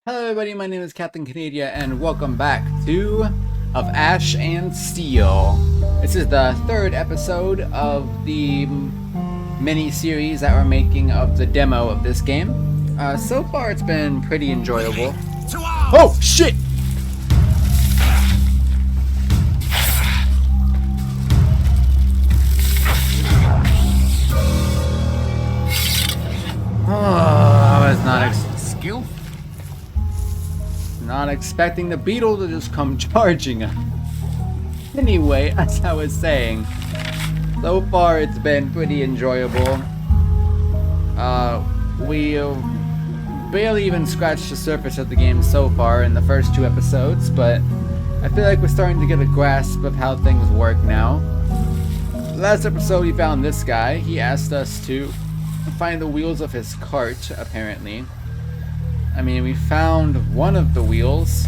Hello everybody, my name is Captain Canadia and welcome back to Of Ash and Steel. This is the third episode of the mini-series that we're making of the demo of this game. So far it's been pretty enjoyable. Oh shit! Oh, I was not expecting the beetle to just come charging us. Anyway, as I was saying, so far it's been pretty enjoyable. We barely even scratched the surface of the game so far in the first two episodes, but I feel like we're starting to get a grasp of how things work now. Last episode we found this guy. He asked us to find the wheels of his cart, apparently. I mean, we found one of the wheels.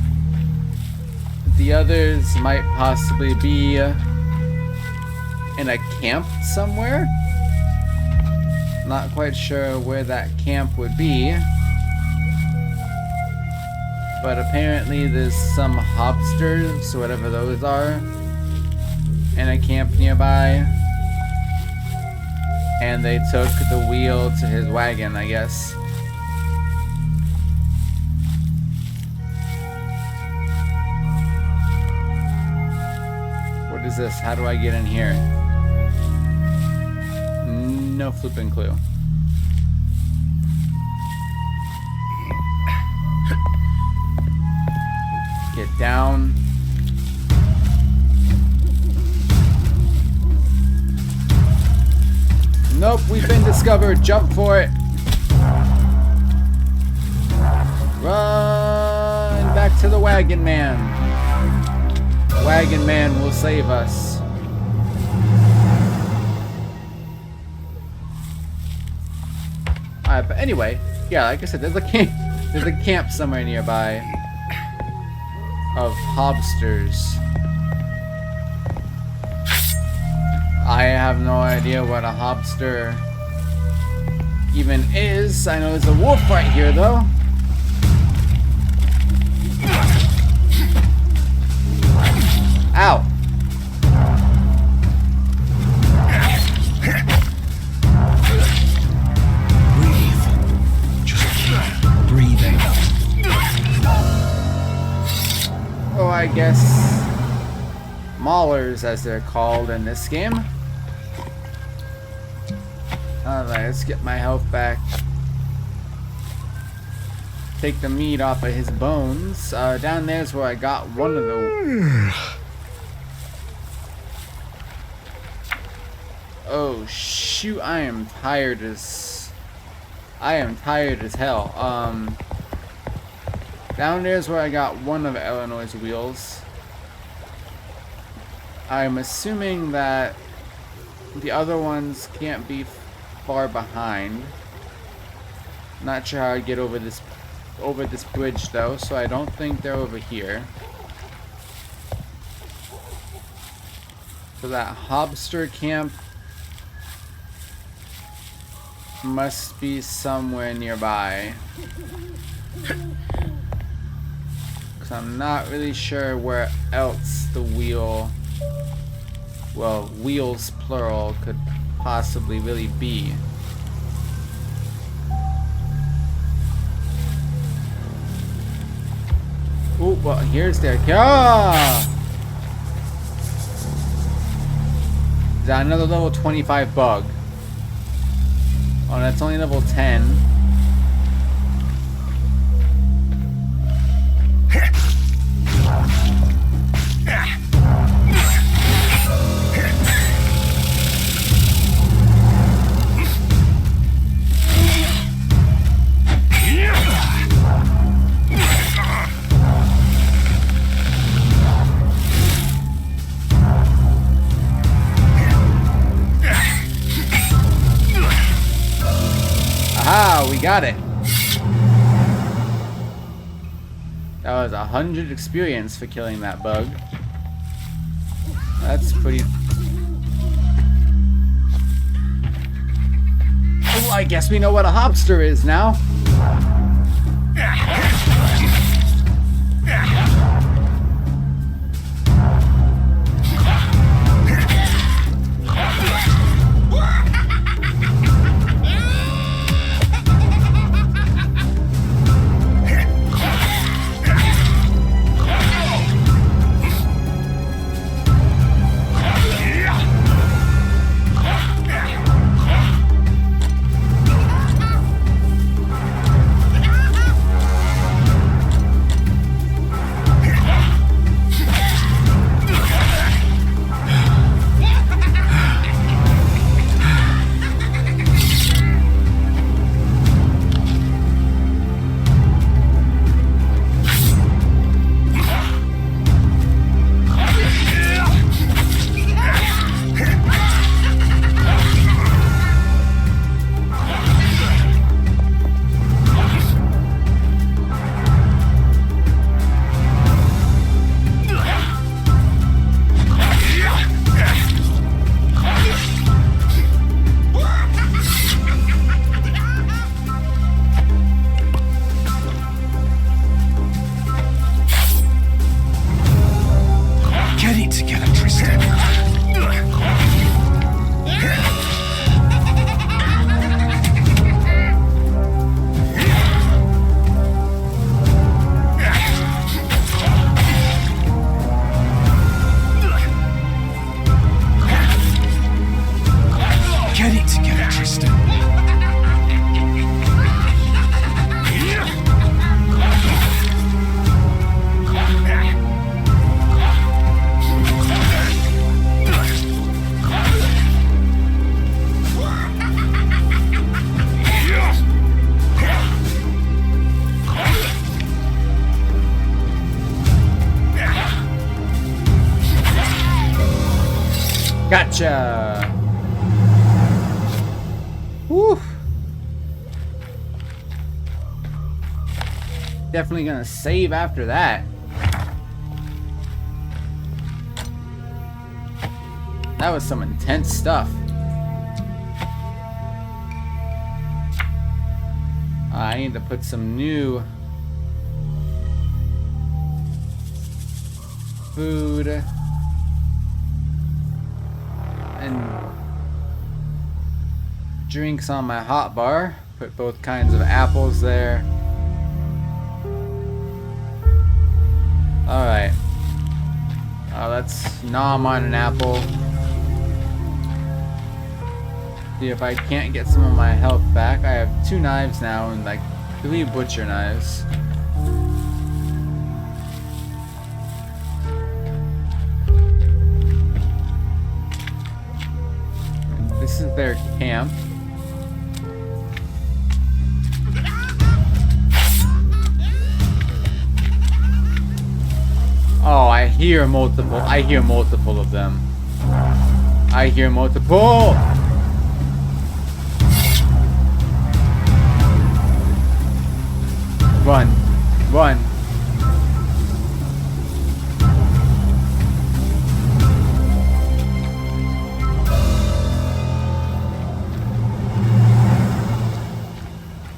The others might possibly be in a camp somewhere. Not quite sure where that camp would be. But apparently there's some hobsters, whatever those are, in a camp nearby. And they took the wheel to his wagon, I guess. What is this? How do I get in here? No flipping clue. Get down. Nope, we've been discovered. Jump for it. Run back to the wagon man. Wagon man will save us. Alright, but anyway, yeah, like I said, there's a camp somewhere nearby of hobsters. I have no idea what a hobster even is. I know there's a wolf right here, though. Ow. Breathe. Just keep breathing. Oh, I guess maulers, as they're called in this game. Alright, let's get my health back. Take the meat off of his bones. Down there's where I got one of the... Oh shoot, I am tired as hell. Down there's where I got one of Eleanor's wheels. I'm assuming that the other ones can't be far behind. Not sure how I get over this bridge though, so I don't think they're over here. So that hobster camp must be somewhere nearby. Cause I'm not really sure where else the wheels plural could possibly really be. Oh, well, here's their... Ah! Is that another level 25 bug? Oh, that's only level 10. Aha, we got it. That was 100 experience for killing that bug. That's pretty... Oh, I guess we know what a hobster is now. Gotcha! Whew. Definitely gonna save after that. That was some intense stuff. I need to put some new food and drinks on my hot bar. Put both kinds of apples there. Alright. Let's nom on an apple. See if I can't get some of my health back. I have 2 knives now and like 3 butcher knives. This is their camp. Oh, I hear multiple of them. I hear multiple! Run. Run.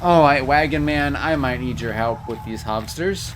Alright, Wagon Man, I might need your help with these hobsters.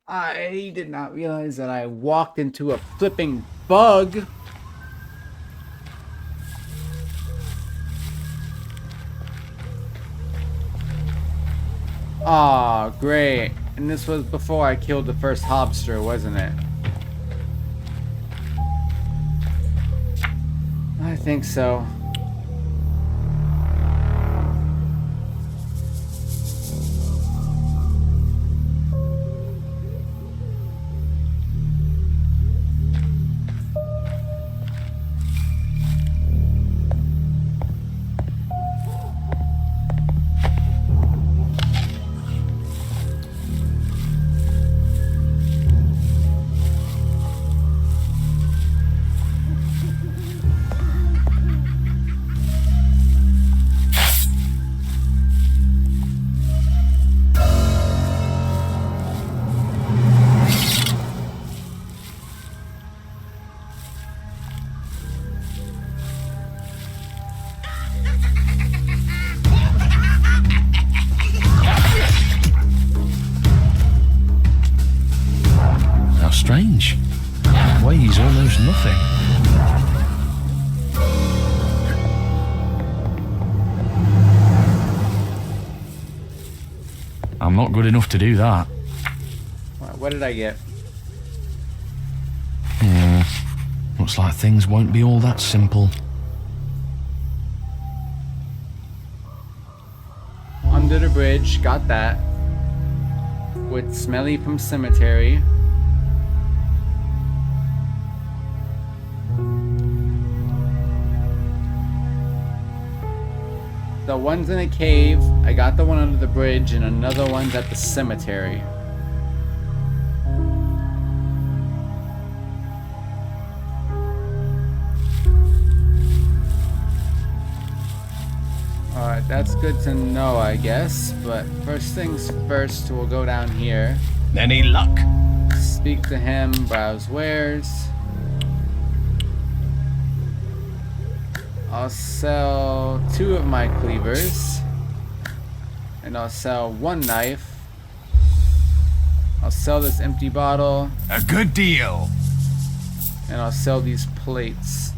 I did not realize that I walked into a flipping bug. Aw, great. And this was before I killed the first hobster, wasn't it? I think so. I'm not good enough to do that. What did I get? Yeah. Looks like things won't be all that simple. Under the bridge, got that. With Smelly from Cemetery. The one's in a cave. I got the one under the bridge, and another one's at the cemetery. Alright, that's good to know, I guess. But first things first, we'll go down here. Any luck? Speak to him, browse wares. I'll sell 2 of my cleavers. And I'll sell 1 knife. I'll sell this empty bottle. A good deal. And I'll sell these plates.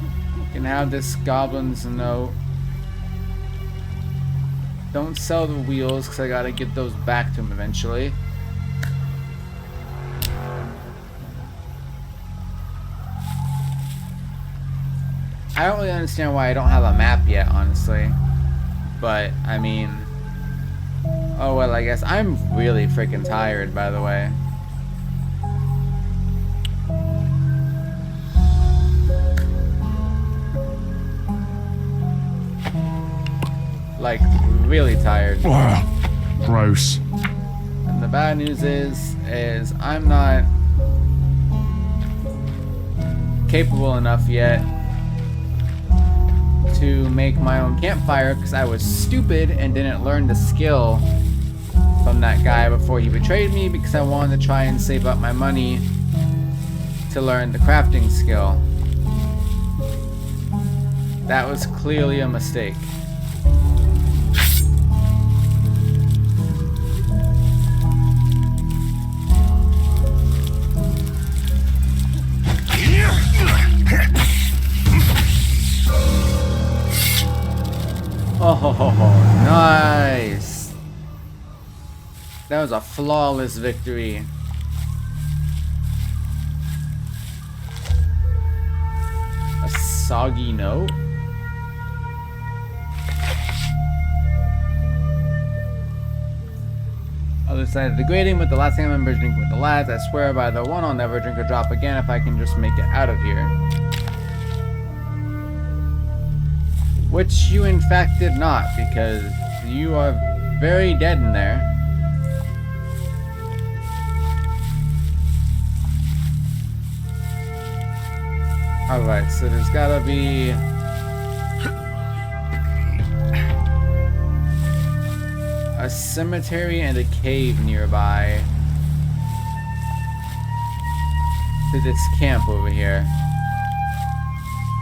You can have this goblin's note. Don't sell the wheels because I gotta get those back to him eventually. I don't really understand why I don't have a map yet, honestly. But, I mean... Oh, well, I guess I'm really freaking tired, by the way. Like, really tired. Gross. And the bad news is I'm not capable enough yet to make my own campfire because I was stupid and didn't learn the skill from that guy before he betrayed me because I wanted to try and save up my money to learn the crafting skill. That was clearly a mistake. Oh, nice. That was a flawless victory. A soggy note. Other side of the grading, but the last thing I remember is drinking with the lads. I swear by the one I'll never drink a drop again if I can just make it out of here. Which you in fact did not, because you are very dead in there. Alright, so there's gotta be... a cemetery and a cave nearby to this camp over here.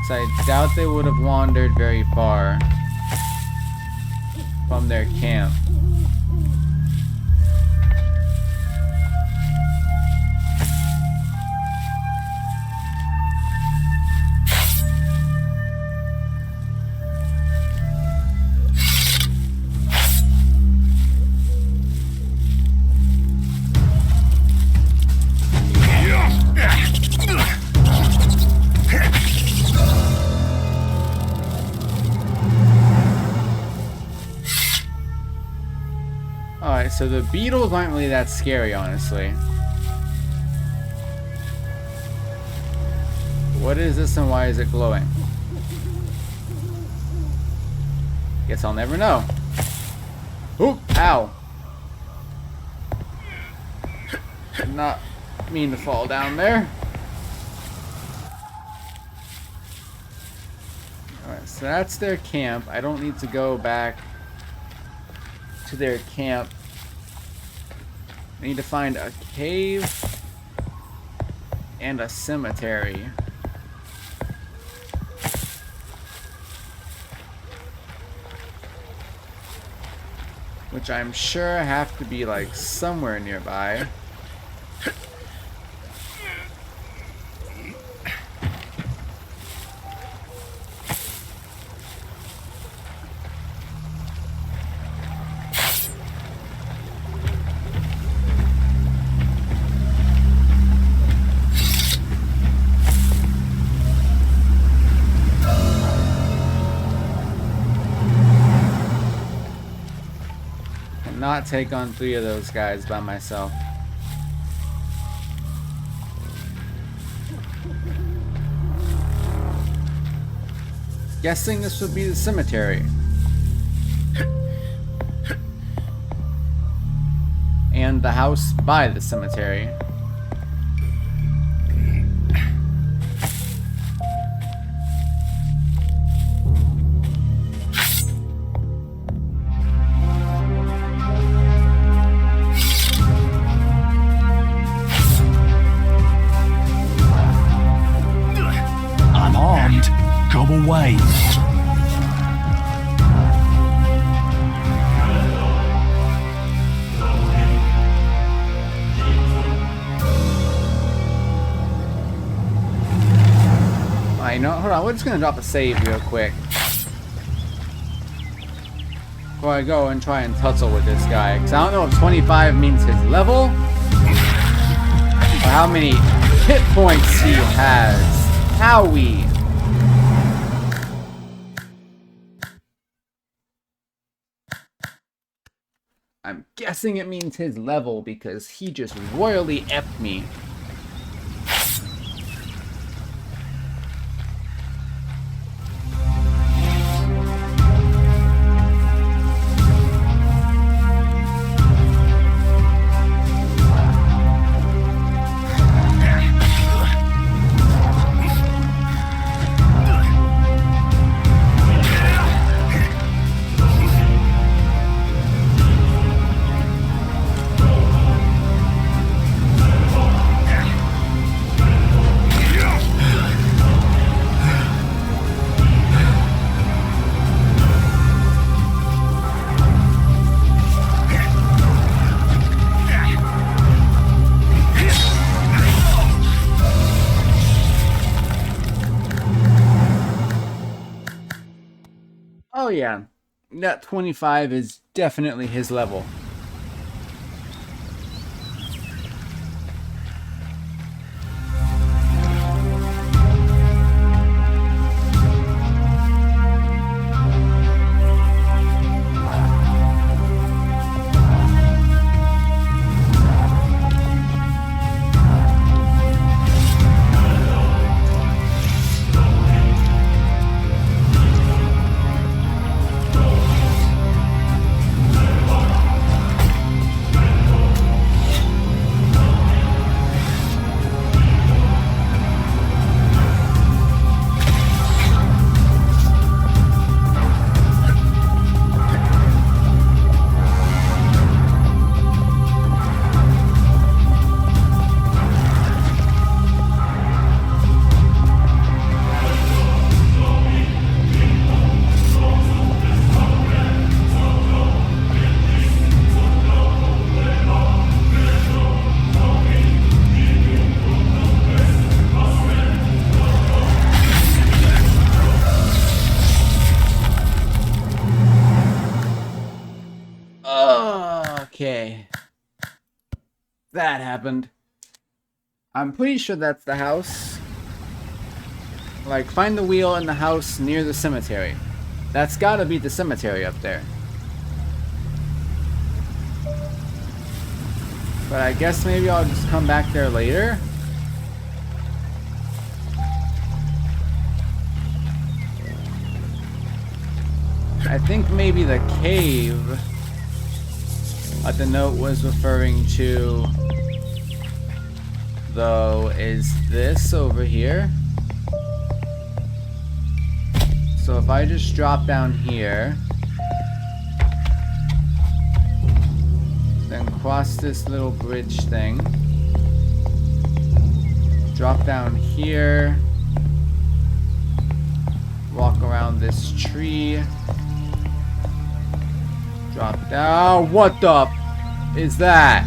So I doubt they would have wandered very far from their camp. Alright, so the beetles aren't really that scary, honestly. What is this and why is it glowing? Guess I'll never know. Oop! Ow! Did not mean to fall down there. Alright, so that's their camp. I don't need to go back to their camp. I need to find a cave and a cemetery. Which I'm sure have to be like somewhere nearby. cannot take on 3 of those guys by myself. Guessing this would be the cemetery. And the house by the cemetery. I'm armed. Go away. You know, hold on, we're just gonna drop a save real quick before I go and try and tussle with this guy, because I don't know if 25 means his level or how many hit points he has. Howie. I'm guessing it means his level because he just royally effed me. Oh yeah, that 25 is definitely his level. Okay. That happened. I'm pretty sure that's the house. Like, find the wheel in the house near the cemetery. That's gotta be the cemetery up there. But I guess maybe I'll just come back there later. I think maybe the cave that the note was referring to, though, is this over here. So if I just drop down here, then cross this little bridge thing, drop down here, walk around this tree, drop down. What the is that?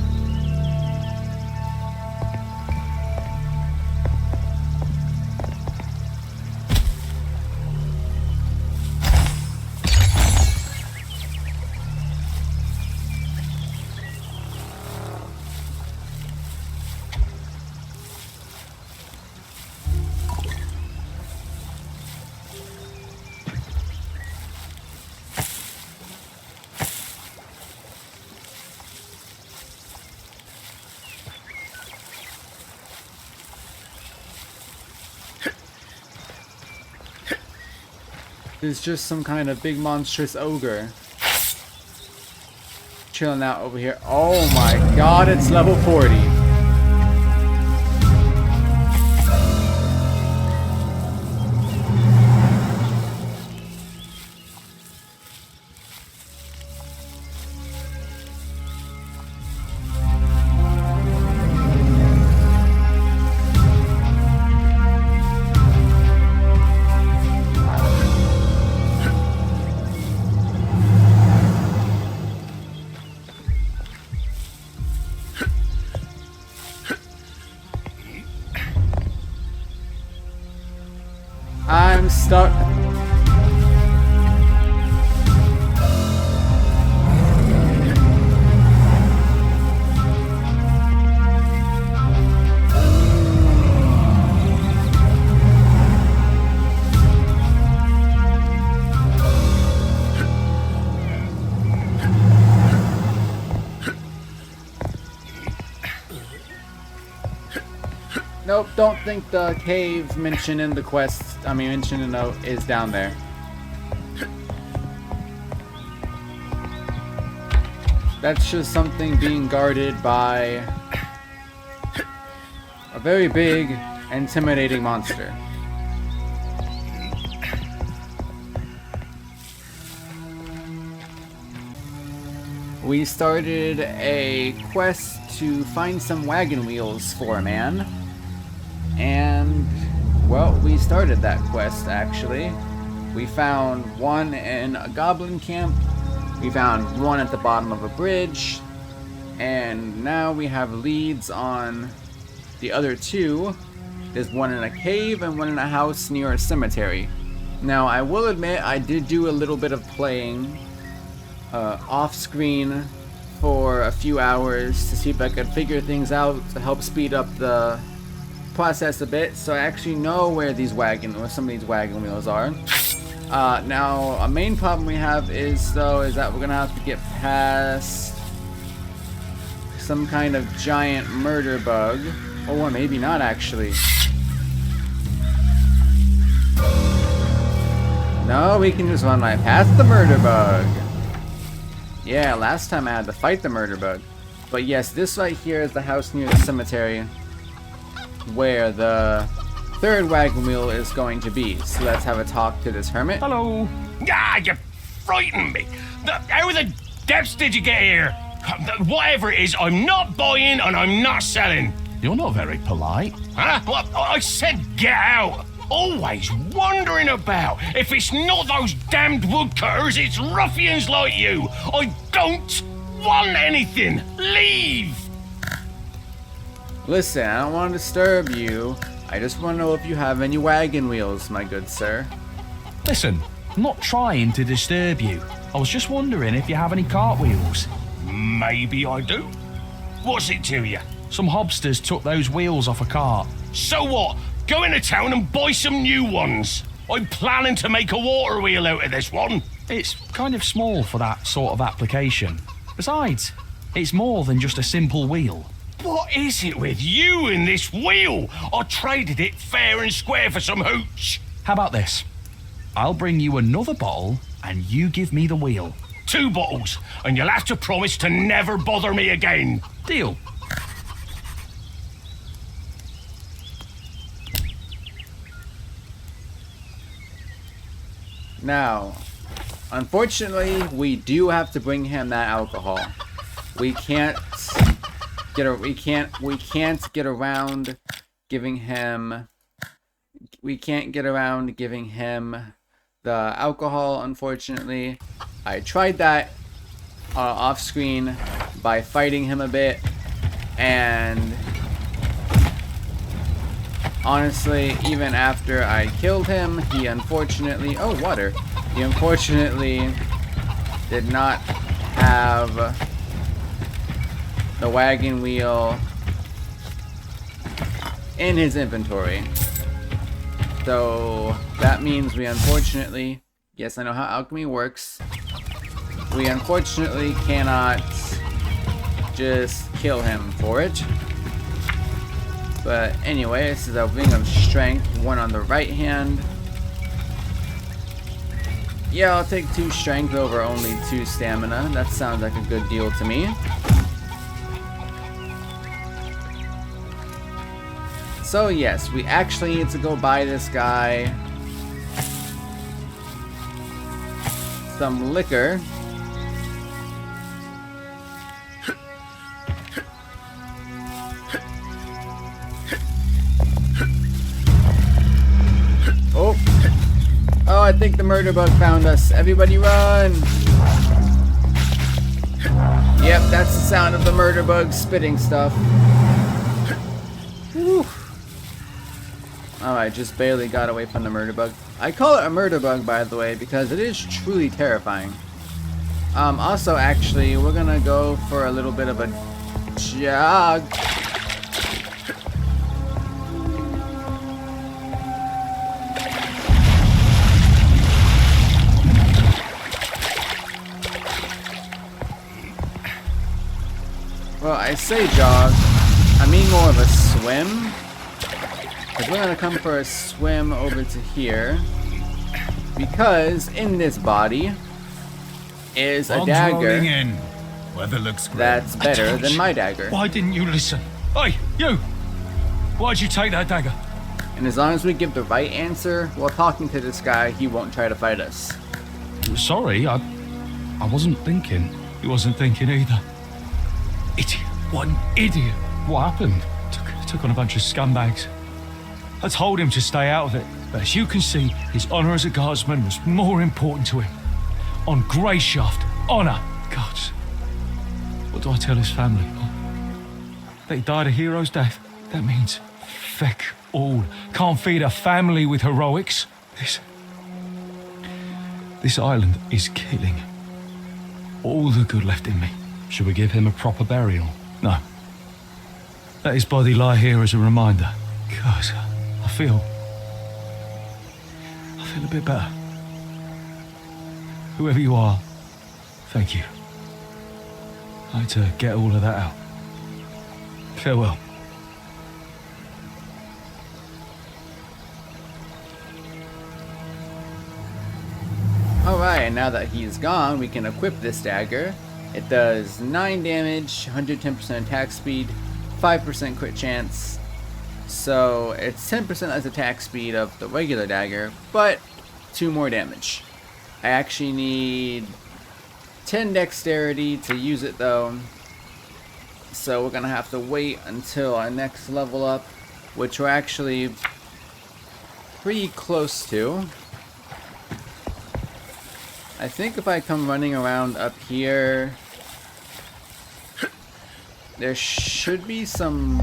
There's just some kind of big monstrous ogre chilling out over here. Oh my god, it's level 40. I'm stuck. Nope, don't think the cave mentioned in the quest, mentioned in the note, is down there. That's just something being guarded by a very big, intimidating monster. We started a quest to find some wagon wheels for a man. And, well, we started that quest, actually. We found one in a goblin camp, we found one at the bottom of a bridge, and now we have leads on the other two. There's one in a cave and one in a house near a cemetery. Now, I will admit, I did do a little bit of playing off-screen for a few hours to see if I could figure things out to help speed up the process a bit, so I actually know where some of these wagon wheels are. Now, a main problem we have is that we're gonna have to get past some kind of giant murder bug, or maybe not actually. No, we can just run right past the murder bug. Yeah, last time I had to fight the murder bug. But yes, this right here is the house near the cemetery, where the third wagon wheel is going to be. So let's have a talk to this hermit. Hello. Ah, you frightened me. How the depths did you get here? Whatever it is, I'm not buying and I'm not selling. You're not very polite. Huh? What? I said get out. Always wandering about. If it's not those damned woodcutters, it's ruffians like you. I don't want anything. Leave. Listen, I don't want to disturb you. I just want to know if you have any wagon wheels, my good sir. Listen, I'm not trying to disturb you. I was just wondering if you have any cartwheels. Maybe I do. What's it to you? Some hobsters took those wheels off a cart. So what? Go into town and buy some new ones. I'm planning to make a water wheel out of this one. It's kind of small for that sort of application. Besides, it's more than just a simple wheel. What is it with you and this wheel? I traded it fair and square for some hooch. How about this? I'll bring you another bottle and you give me the wheel. 2 bottles, and you'll have to promise to never bother me again. Deal. Now, unfortunately, we do have to bring him that alcohol. We can't get around giving him the alcohol, unfortunately. I tried that off screen by fighting him a bit, and honestly, even after I killed him, he unfortunately did not have the wagon wheel in his inventory. So that means we unfortunately, yes, I know how alchemy works, we unfortunately cannot just kill him for it. But anyway, this is a ring of strength, one on the right hand. Yeah, I'll take 2 strength over only 2 stamina. That sounds like a good deal to me. So yes, we actually need to go buy this guy some liquor. Oh. Oh, I think the murder bug found us. Everybody run! Yep, that's the sound of the murder bug spitting stuff. Whew. Alright, just barely got away from the murder bug. I call it a murder bug, by the way, because it is truly terrifying. Also, actually, we're gonna go for a little bit of a jog. Well, I say jog, I mean more of a swim. Because we're gonna come for a swim over to here. Because in this body is a dagger in. Weather looks great. that's better than my dagger. Why didn't you listen? Hey, you! Why'd you take that dagger? And as long as we give the right answer while talking to this guy, he won't try to fight us. Sorry, I wasn't thinking. He wasn't thinking either. Idiot. What an idiot. What happened? Took on a bunch of scumbags. I told him to stay out of it, but as you can see, his honour as a guardsman was more important to him. On Greyshaft, honour. God. What do I tell his family? That he died a hero's death? That means feck all. Can't feed a family with heroics. This island is killing all the good left in me. Should we give him a proper burial? No. Let his body lie here as a reminder. God, I feel a bit better. Whoever you are, thank you. I had to get all of that out. Farewell. Alright, and now that he's gone, we can equip this dagger. It does 9 damage, 110% attack speed, 5% crit chance. So it's 10% as attack speed of the regular dagger, but 2 more damage. I actually need 10 dexterity to use it though. So we're gonna have to wait until our next level up, which we're actually pretty close to. I think if I come running around up here, there should be some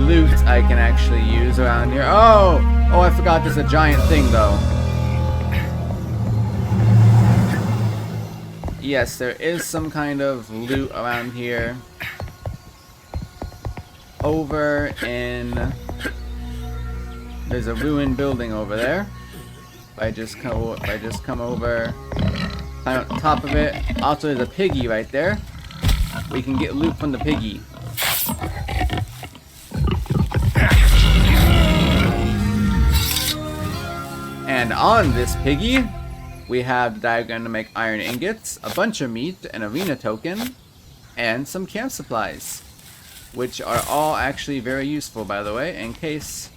loot I can actually use around here. Oh! Oh, I forgot there's a giant thing though. Yes, there is some kind of loot around here. Over in... There's a ruined building over there. If I just come over, climb up top of it. Also, there's a piggy right there. We can get loot from the piggy. And on this piggy, we have the diagram to make iron ingots, a bunch of meat, an arena token, and some camp supplies, which are all actually very useful, by the way, in case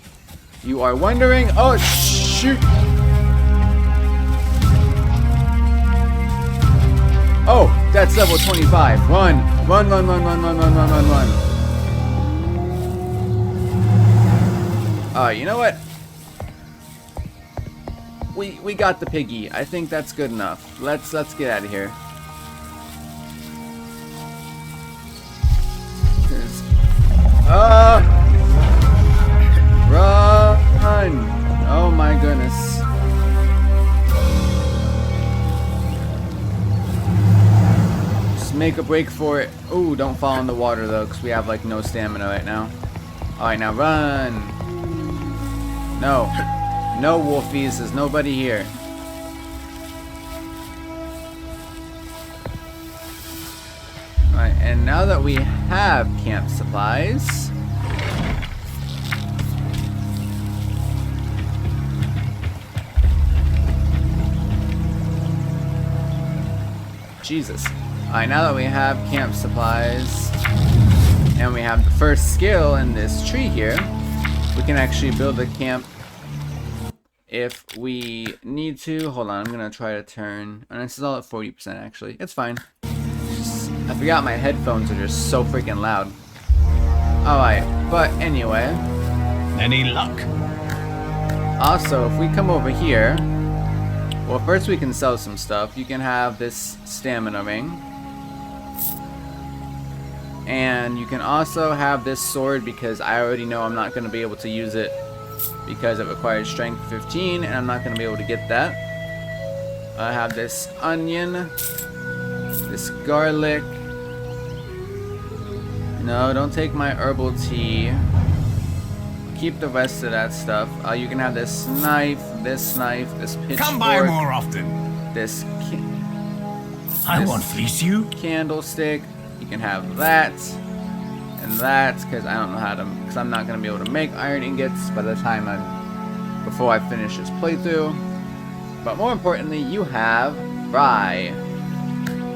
you are wondering. Oh, shoot! Oh, that's level 25. Run! Run, run, run, run, run, run, run, run, run. You know what? We got the piggy. I think that's good enough. Let's get out of here. Run! Oh my goodness. Just make a break for it. Ooh, don't fall in the water though, because we have like no stamina right now. Alright, now run! No. No, wolfies, there's nobody here. Alright, and now that we have camp supplies, Jesus. Alright, now that we have camp supplies and we have the first skill in this tree here, we can actually build a camp if we need to. Hold on, I'm gonna try to turn, and this is all at 40% actually. It's fine. I forgot my headphones are just so freaking loud. Alright, but anyway. Any luck? Also, if we come over here, well, first we can sell some stuff. You can have this stamina ring. And you can also have this sword because I already know I'm not going to be able to use it because it requires strength 15 and I'm not going to be able to get that. I have this onion, this garlic. No, don't take my herbal tea. Keep the rest of that stuff. You can have this knife, this pitchfork. Come by more often. This I won't fleece you. candlestick. You can have that and that because I don't know how to, because I'm not going to be able to make iron ingots by the time before I finish this playthrough. But more importantly, you have rye.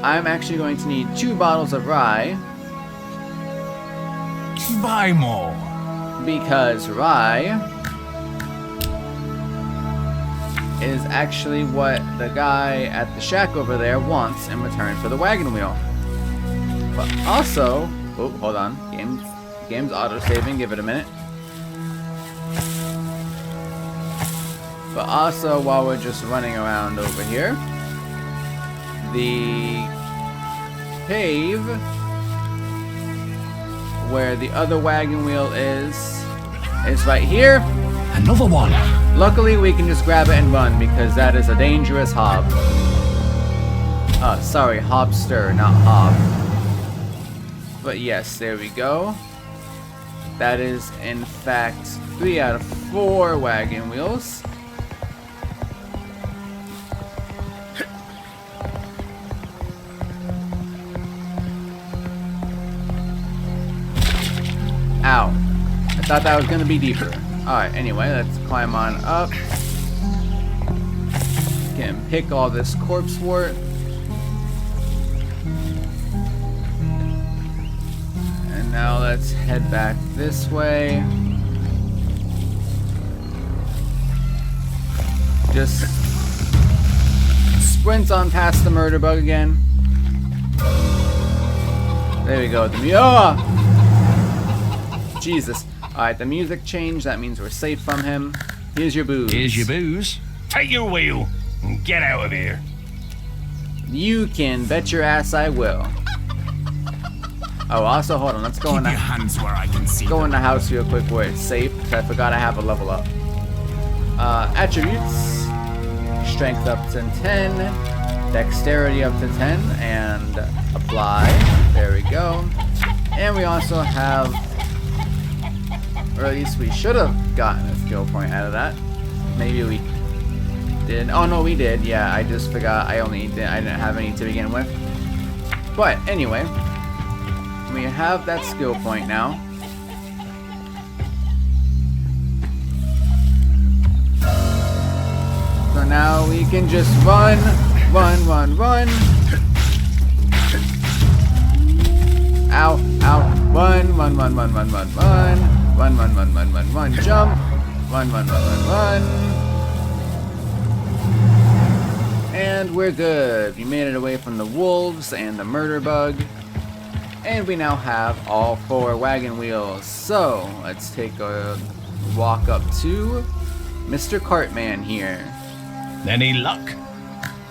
I'm actually going to need 2 bottles of rye Buy more. because rye is actually what the guy at the shack over there wants in return for the wagon wheel. But also, oh, hold on, game's auto-saving, give it a minute. But also, while we're just running around over here, the cave where the other wagon wheel is right here. Another one. Luckily, we can just grab it and run because that is a dangerous hob. Sorry, hobster, not hob. But yes, there we go. That is, in fact, 3 out of 4 wagon wheels. Ow. I thought that was going to be deeper. Alright, anyway, let's climb on up. Can pick all this corpse wort. And now let's head back this way. Just sprint on past the murder bug again. There we go. Jesus. Alright, the music changed. That means we're safe from him. Here's your booze. Here's your booze. Take your wheel and get out of here. You can bet your ass I will. Oh, also, hold on. Let's go Keep in your the, hands where I can see go them. in the house real quick where it's safe. Because I forgot I have a level up. Attributes. Strength up to 10. Dexterity up to 10. And apply. There we go. And we also have... Or at least we should have gotten a skill point out of that. Maybe we didn't. Oh no, we did. Yeah, I just forgot. I didn't have any to begin with. But anyway, we have that skill point now. So now we can just run. Ow, ow. Run, jump. Run. And we're good. We made it away from the wolves and the murder bug. And we now have all 4 wagon wheels. So, let's take a walk up to Mr. Cartman here. Any luck?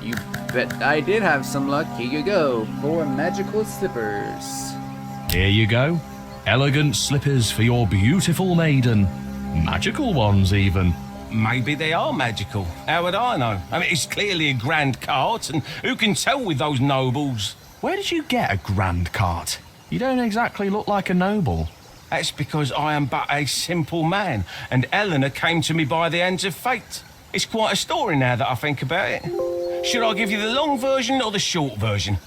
You bet I did have some luck. Here you go. 4 magical slippers. Here you go. Elegant slippers for your beautiful maiden. Magical ones, even. Maybe they are magical. How would I know? I mean, it's clearly a grand cart, and who can tell with those nobles? Where did you get a grand cart? You don't exactly look like a noble. That's because I am but a simple man, and Eleanor came to me by the hands of fate. It's quite a story now that I think about it. Should I give you the long version or the short version?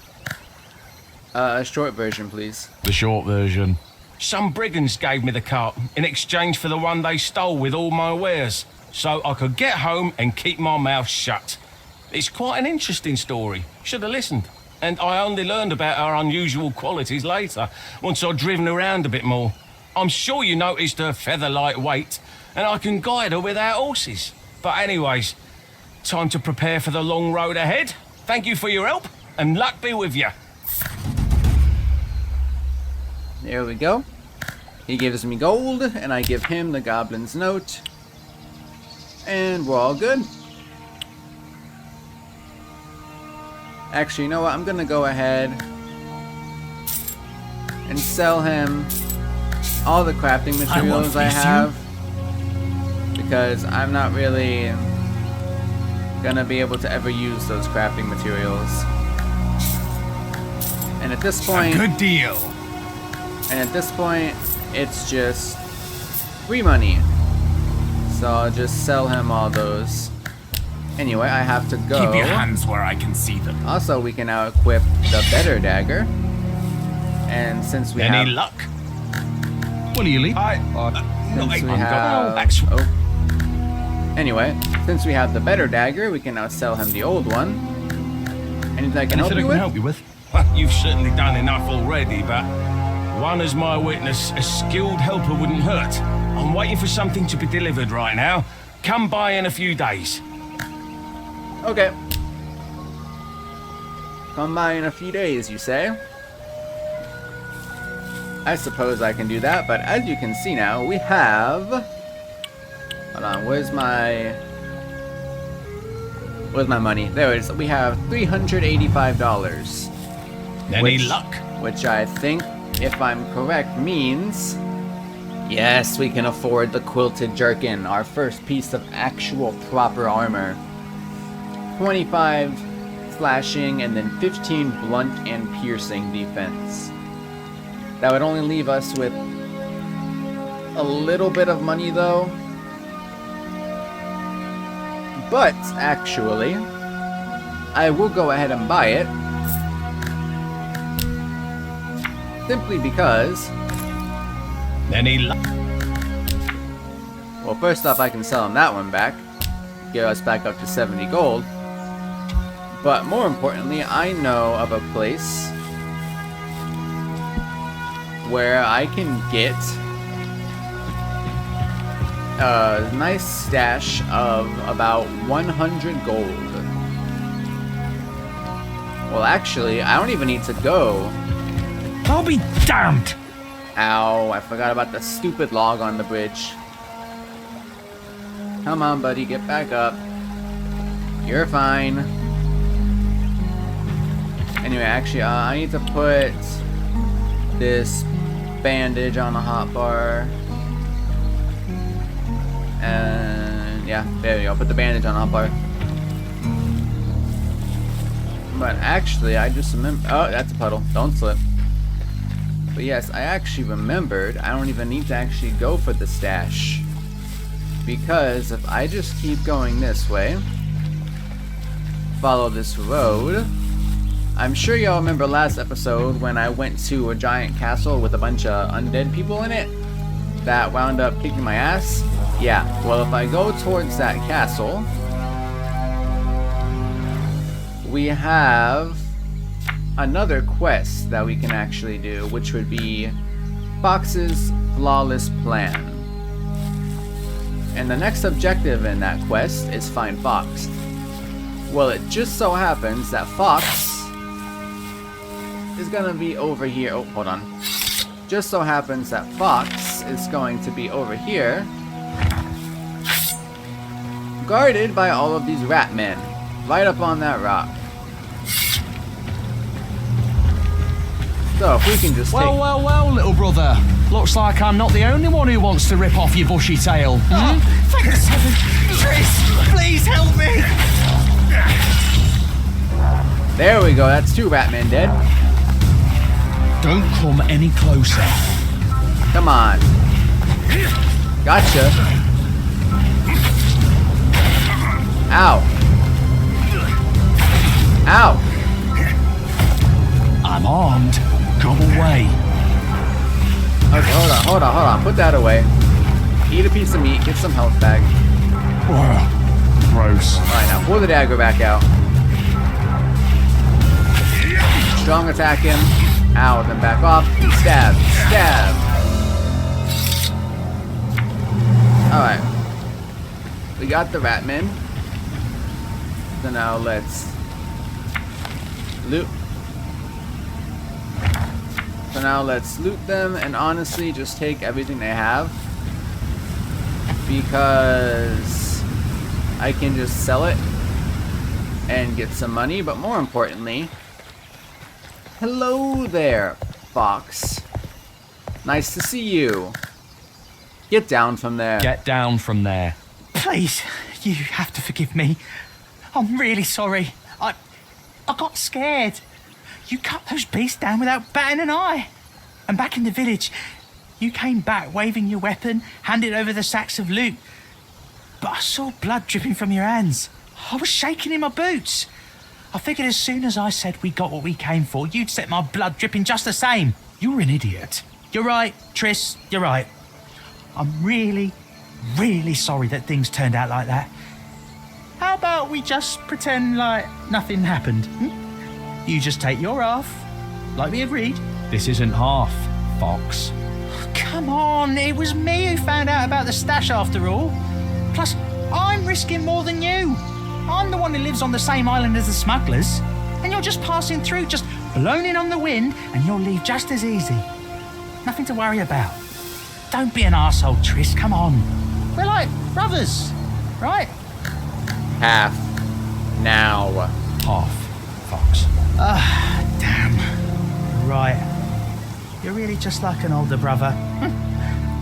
A short version, please. The short version. Some brigands gave me the cart in exchange for the one they stole with all my wares, so I could get home and keep my mouth shut. It's quite an interesting story. Should have listened. and I only learned about her unusual qualities later, once I'd driven around a bit more. I'm sure you noticed her feather light weight, and I can guide her without horses. But anyways, time to prepare for the long road ahead. Thank you for your help, and luck be with you. There we go. He gives me gold, and I give him the goblin's note. And we're all good. Actually, you know what? I'm gonna go ahead and sell him all the crafting materials I have, because I'm not really gonna be able to ever use those crafting materials. And at this point, Good deal. it's just free money. So I'll just sell him all those. Anyway, I have to go. Keep your hands where I can see them. Also, we can now equip the better dagger. And since we Any have... luck? Will you leave? Since we have... Oh. Anyway, since we have the better dagger, we can now sell him the old one. Anything I can help you with? help you with? Well, you've certainly done enough already, but one as my witness, a skilled helper wouldn't hurt. I'm waiting for something to be delivered right now. Come by in a few days. Okay. Come by in a few days, you say? I suppose I can do that, but as you can see now, we have... Hold on, where's my money? There it is. We have $385. Any luck? Which I think, if I'm correct, means... Yes, we can afford the quilted jerkin, our first piece of actual proper armor. 25 slashing and then 15 blunt and piercing defense. That would only leave us with a little bit of money though. But actually, I will go ahead and buy it. Simply because... Any luck? Well, first off, I can sell him that one back. Get us back up to 70 gold. But more importantly, I know of a place where I can get a nice stash of about 100 gold. Well, actually, I don't even need to go. I'll be damned. Ow, I forgot about the stupid log on the bridge. Come on, buddy, get back up. You're fine. Anyway, actually, I need to put this bandage on the hotbar. And yeah, there we go. Put the bandage on the hotbar. But actually, I just remember. Oh, that's a puddle. Don't slip. But yes, I actually remembered. I don't even need to actually go for the stash. Because if I just keep going this way, follow this road. I'm sure y'all remember last episode when I went to a giant castle with a bunch of undead people in it that wound up kicking my ass. Yeah, well, if I go towards that castle, we have another quest that we can actually do, which would be Fox's Flawless Plan. And the next objective in that quest is find Fox. Well, it just so happens that Fox is gonna be over here. Oh, hold on. Just so happens that Fox is going to be over here, guarded by all of these rat men, right up on that rock. So if we can just take... Well, little brother. Looks like I'm not the only one who wants to rip off your bushy tail. Oh, thank heaven. Chris, please help me. There we go, that's 2 rat men dead. Don't come any closer. Come on. Gotcha. Ow. Ow. I'm armed. Go away. Okay, hold on. Put that away. Eat a piece of meat, get some health back. Gross. Alright, now pull the dagger back out. strong attack him. Ow, then back off. Stab. Stab. Alright. We got the Ratman. So now let's loot. So now let's loot them and honestly just take everything they have. Because I can just sell it and get some money, but more importantly, hello there, Fox. Nice to see you. Get down from there. Get down from there. Please, you have to forgive me. I'm really sorry. I got scared. You cut those beasts down without batting an eye. And back in the village, you came back waving your weapon, handed over the sacks of loot. But I saw blood dripping from your hands. I was shaking in my boots. I figured as soon as I said we got what we came for, you'd set my blood dripping just the same. You're an idiot. You're right, Triss, you're right. I'm really, really sorry that things turned out like that. How about we just pretend like nothing happened? You just take your half, like we agreed. This isn't half, Fox. Come on, it was me who found out about the stash after all. Plus, I'm risking more than you. I'm the one who lives on the same island as the smugglers. And you're just passing through, just blown in on the wind, and you'll leave just as easy. Nothing to worry about. Don't be an arsehole, Triss, come on. We're like brothers, right? Half. Now. Half, Fox. Damn. Right. You're really just like an older brother.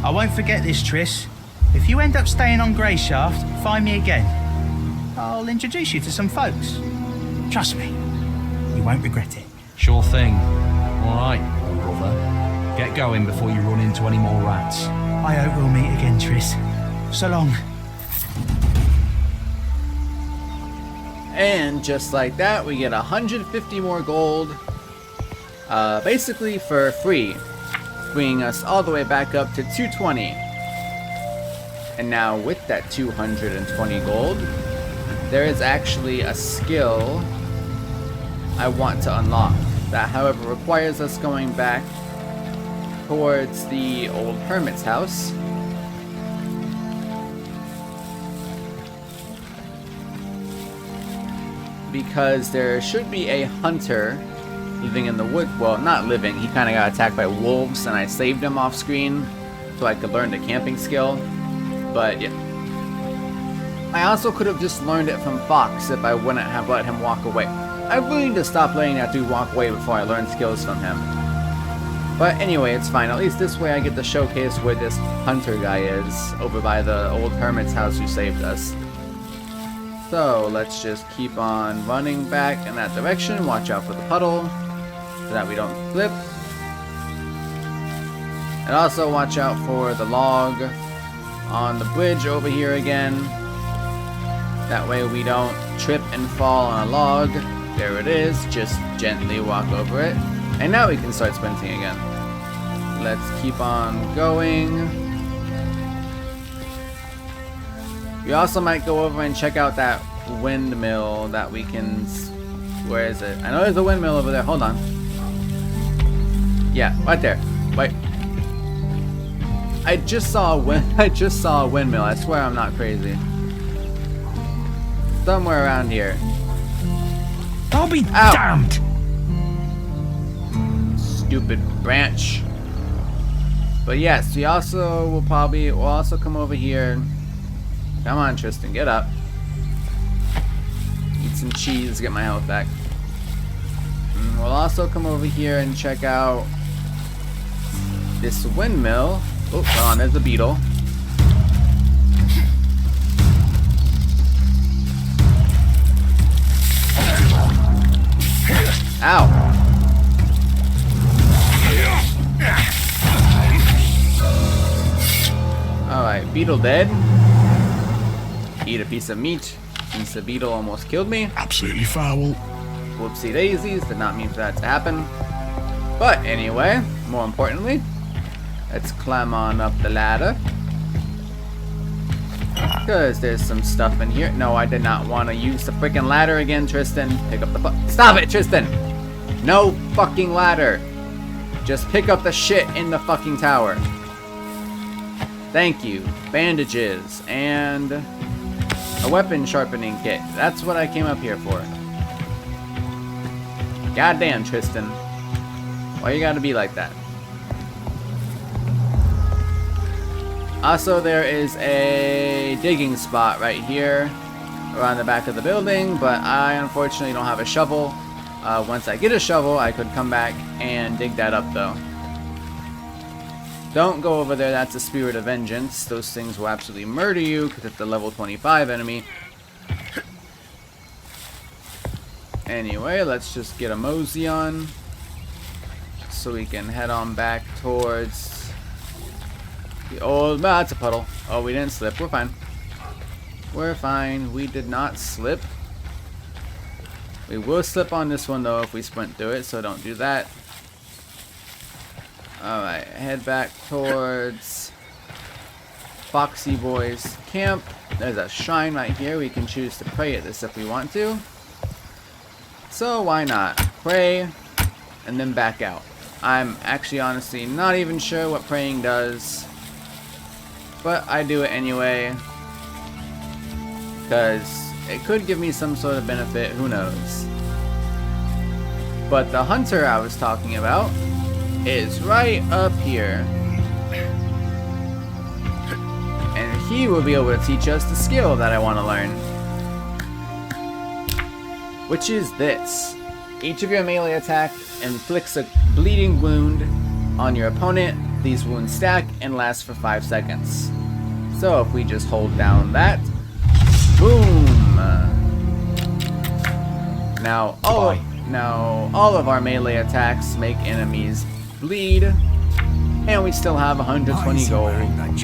I won't forget this, Triss. If you end up staying on Greyshaft, find me again. I'll introduce you to some folks. Trust me, you won't regret it. Sure thing. All right, brother. Get going before you run into any more rats. I hope we'll meet again, Triss. So long. And just like that, we get 150 more gold. Basically for free. Bringing us all the way back up to 220. And now with that 220 gold, there is actually a skill I want to unlock. That, however, requires us going back towards the old hermit's house. Because there should be a hunter living in the woods. Well, not living. He kind of got attacked by wolves, and I saved him off screen so I could learn the camping skill. But yeah. I also could have just learned it from Fox if I wouldn't have let him walk away. I really need to stop letting that dude walk away before I learn skills from him. But anyway, it's fine. At least this way I get to showcase where this hunter guy is, over by the old hermit's house who saved us. So let's just keep on running back in that direction. Watch out for the puddle, so that we don't slip. And also watch out for the log on the bridge over here again. That way we don't trip and fall on a log. There it is. Just gently walk over it. And now we can start sprinting again. Let's keep on going. We also might go over and check out that windmill that we can... Where is it? I know there's a windmill over there. Hold on. Yeah, right there. Wait. I just saw a windmill. I swear I'm not crazy. Somewhere around here. I'll be Ow. damned! Stupid branch. But yes, we'll also come over here. Come on, Tristan, get up. Eat some cheese, get my health back. And we'll also come over here and check out this windmill. Oh, hold on, there's a beetle. Ow. Alright, beetle dead. Eat a piece of meat since the beetle almost killed me. Absolutely foul. Whoopsie daisies, did not mean for that to happen. But anyway, more importantly, let's climb on up the ladder. Because there's some stuff in here. No, I did not want to use the freaking ladder again, Tristan. Pick up the Stop it, Tristan! No fucking ladder. Just pick up the shit in the fucking tower. Thank you. Bandages and a weapon sharpening kit. That's what I came up here for. Goddamn, Tristan. Why you gotta be like that? Also, there is a digging spot right here around the back of the building, but I unfortunately don't have a shovel. Once I get a shovel, I could come back and dig that up though. Don't go over there, that's a spirit of vengeance. Those things will absolutely murder you because it's a level 25 enemy. Anyway, let's just get a mosey on so we can head on back towards the old... Ah, it's a puddle. Oh, we didn't slip. We're fine. We're fine. We did not slip. We will slip on this one though if we sprint through it, so don't do that. Alright, head back towards Foxy Boy's camp. There's a shrine right here. We can choose to pray at this if we want to. So why not? Pray and then back out. I'm actually honestly not even sure what praying does, but I do it anyway because it could give me some sort of benefit, who knows. But the hunter I was talking about is right up here. And he will be able to teach us the skill that I want to learn. Which is this. Each of your melee attack inflicts a bleeding wound on your opponent. These wounds stack and last for 5 seconds. So if we just hold down that, boom! Now all of our melee attacks make enemies bleed, and we still have 120 gold. And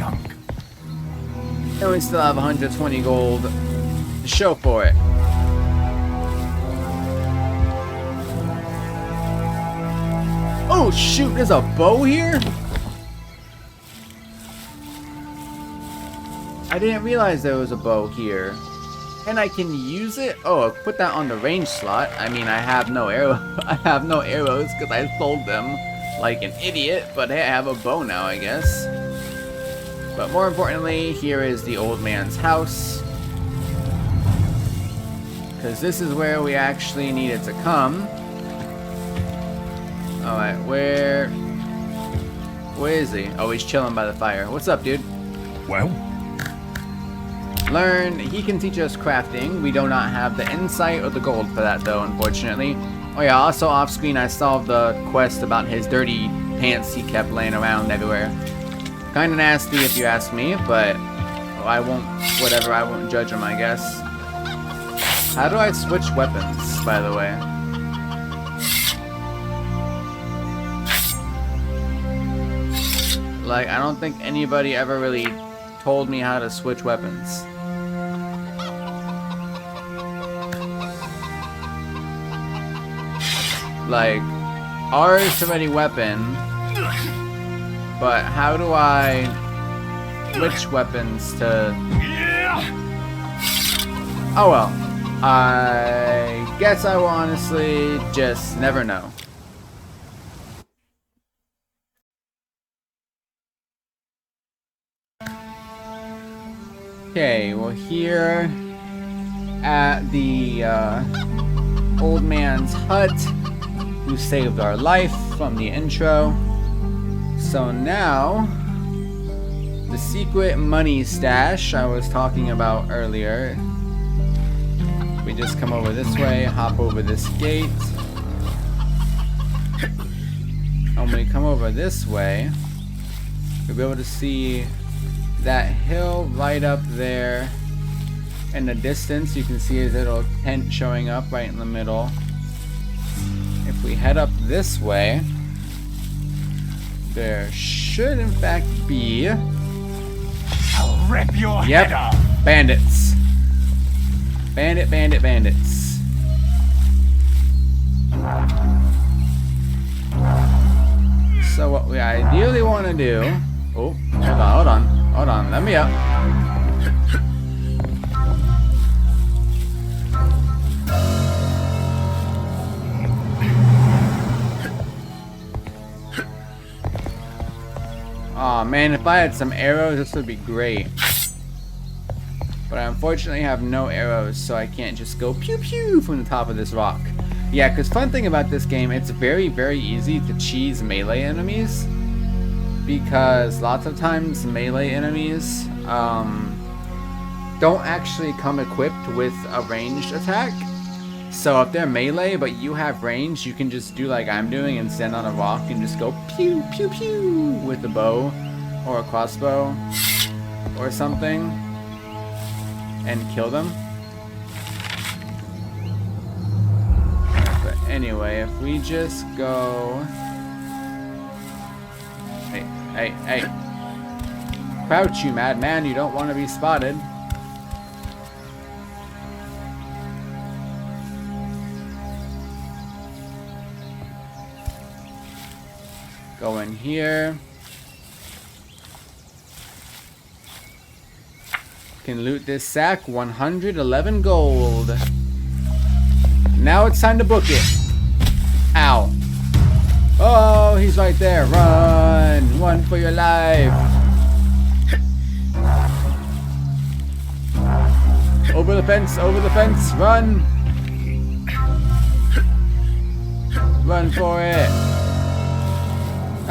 we still have 120 gold to show for it. Oh shoot, there's a bow here? I didn't realize there was a bow here. And I can use it? Oh, I'll put that on the range slot. I mean, I have no arrow. I have no arrows because I sold them like an idiot. But hey, I have a bow now, I guess. But more importantly, here is the old man's house. Because this is where we actually needed to come. Alright, where is he? Oh, he's chilling by the fire. What's up, dude? Well? Learn. He can teach us crafting. We do not have the insight or the gold for that though, unfortunately. Oh yeah, also off screen I solved the quest about his dirty pants he kept laying around everywhere. Kinda nasty if you ask me, but I won't judge him, I guess. How do I switch weapons, by the way? Like, I don't think anybody ever really told me how to switch weapons. Like, R is to ready weapon, but how do I switch weapons to... Oh well, I guess I will honestly just never know. Okay, well here at the old man's hut, who saved our life from the intro. So now, the secret money stash I was talking about earlier. We just come over this way, hop over this gate. And when we come over this way, we'll be able to see that hill right up there. In the distance, you can see his little tent showing up right in the middle. If we head up this way, there should in fact be... I'll rip your head off. Bandits. Bandits. So what we ideally want to do... Oh, hold on, let me up. man, if I had some arrows, this would be great. But I unfortunately have no arrows, so I can't just go pew pew from the top of this rock. Yeah, because fun thing about this game, it's very, very easy to cheese melee enemies. Because lots of times melee enemies don't actually come equipped with a ranged attack. So if they're melee but you have range, you can just do like I'm doing and stand on a rock and just go pew pew pew with a bow or a crossbow or something and kill them. But anyway, if we just go... Hey. Crouch, you madman, you don't want to be spotted. Go in here. Can loot this sack, 111 gold. Now it's time to book it. Ow. Oh, he's right there. Run! Run for your life. Over the fence, run! Run for it.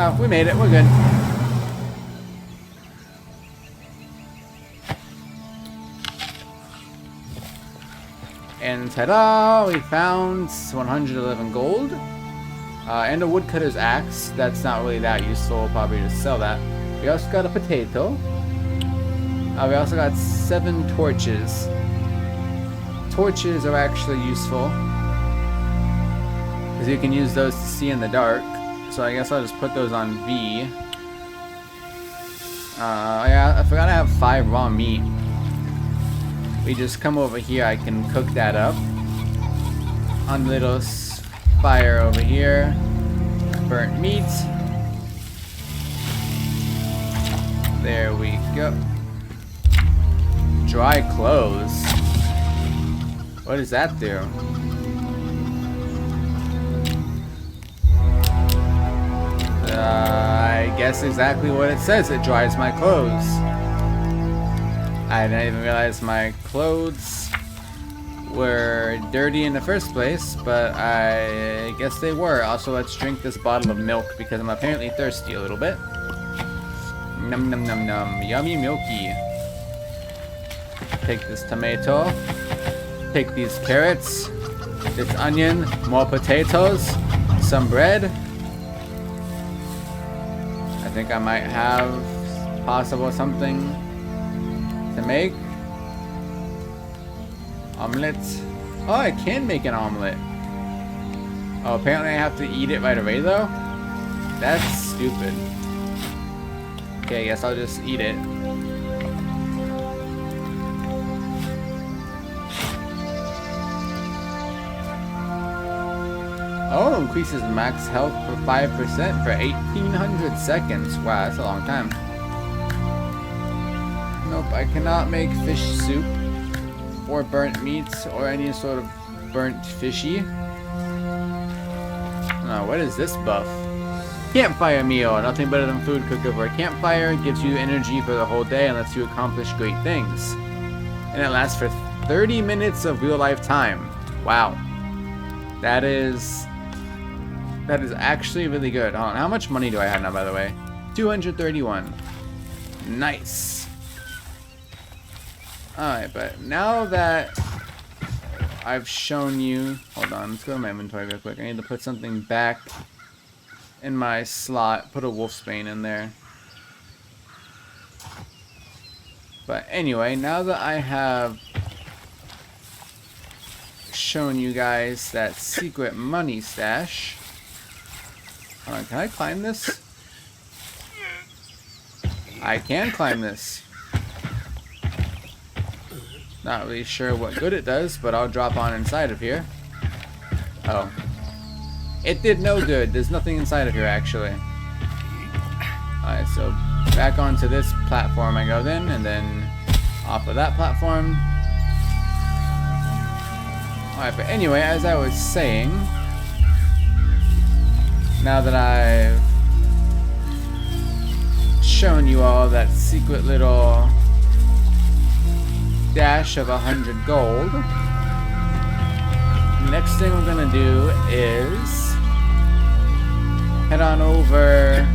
Oh, we made it, we're good. And ta-da! We found 111 gold. And a woodcutter's axe. That's not really that useful. We'll probably just sell that. We also got a potato. We also got 7 torches. Torches are actually useful, because you can use those to see in the dark. So I guess I'll just put those on V. Yeah, I forgot I have 5 raw meat. We just come over here, I can cook that up on the little fire over here. Burnt meat. There we go. Dry clothes. What does that do? I guess exactly what it says. It dries my clothes. I didn't even realize my clothes were dirty in the first place, but I guess they were. Also, let's drink this bottle of milk because I'm apparently thirsty a little bit. Num num num num. Yummy milky. Take this tomato. Take these carrots. This onion. More potatoes. Some bread. I think I might have possible something to make. Omelet. Oh, I can make an omelet. Oh, apparently I have to eat it right away though? That's stupid. Okay, I guess I'll just eat it. Oh, increases max health for 5% for 1800 seconds. Wow, that's a long time. Nope, I cannot make fish soup or burnt meats or any sort of burnt fishy. Oh, what is this buff? Campfire meal. Nothing better than food cooked over a campfire. Gives you energy for the whole day and lets you accomplish great things. And it lasts for 30 minutes of real life time. Wow. That is actually really good. Hold on, how much money do I have now, by the way? 231. Nice. Alright, but now that I've shown you... Hold on, let's go to my inventory real quick. I need to put something back in my slot. Put a wolfsbane in there. But anyway, now that I have shown you guys that secret money stash... Hold on, can I climb this? I can climb this. Not really sure what good it does, but I'll drop on inside of here. Oh. It did no good. There's nothing inside of here, actually. Alright, so back onto this platform I go then, and then off of that platform. Alright, but anyway, as I was saying, now that I've shown you all that secret little dash of 100 gold. Next thing we're gonna do is head on over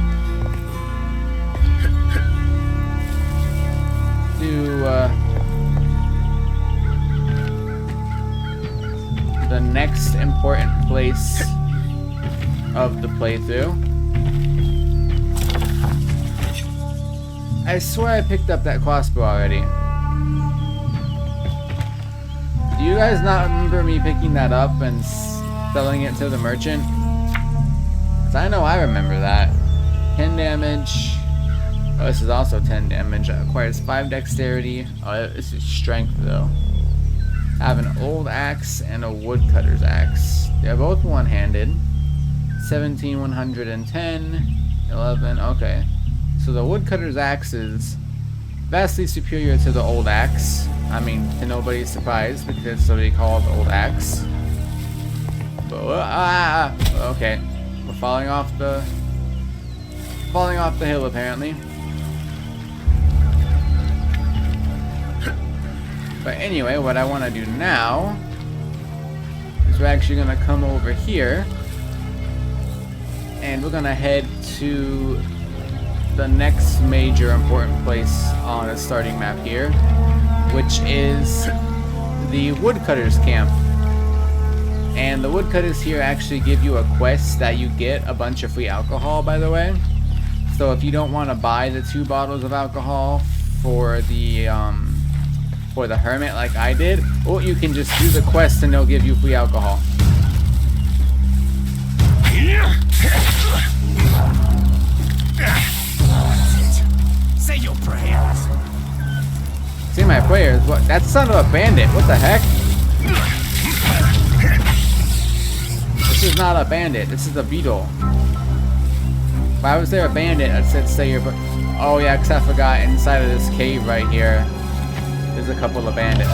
to the next important place of the playthrough. I swear I picked up that crossbow already. Do you guys not remember me picking that up and selling it to the merchant? 'Cause I know I remember that. 10 damage. Oh, this is also 10 damage. It requires 5 dexterity. Oh, this is strength though. I have an old axe and a woodcutter's axe. They're both one-handed. 17, 110, 11, okay. So the woodcutter's axe is vastly superior to the old axe. I mean, to nobody's surprise, because it's literally called old axe. But, okay. We're falling off the hill apparently. But anyway, what I want to do now is we're actually going to come over here and we're going to head to the next major important place on the starting map here, which is the woodcutters camp. And the woodcutters here actually give you a quest that you get a bunch of free alcohol, by the way. So if you don't want to buy the 2 bottles of alcohol for the hermit like I did, or you can just do the quest and they'll give you free alcohol. Say your prayers. Say my prayers? What? That son of a bandit. What the heck? This is not a bandit. This is a beetle. Why was there a bandit that said say your Oh yeah, because I forgot inside of this cave right here, there's a couple of bandits.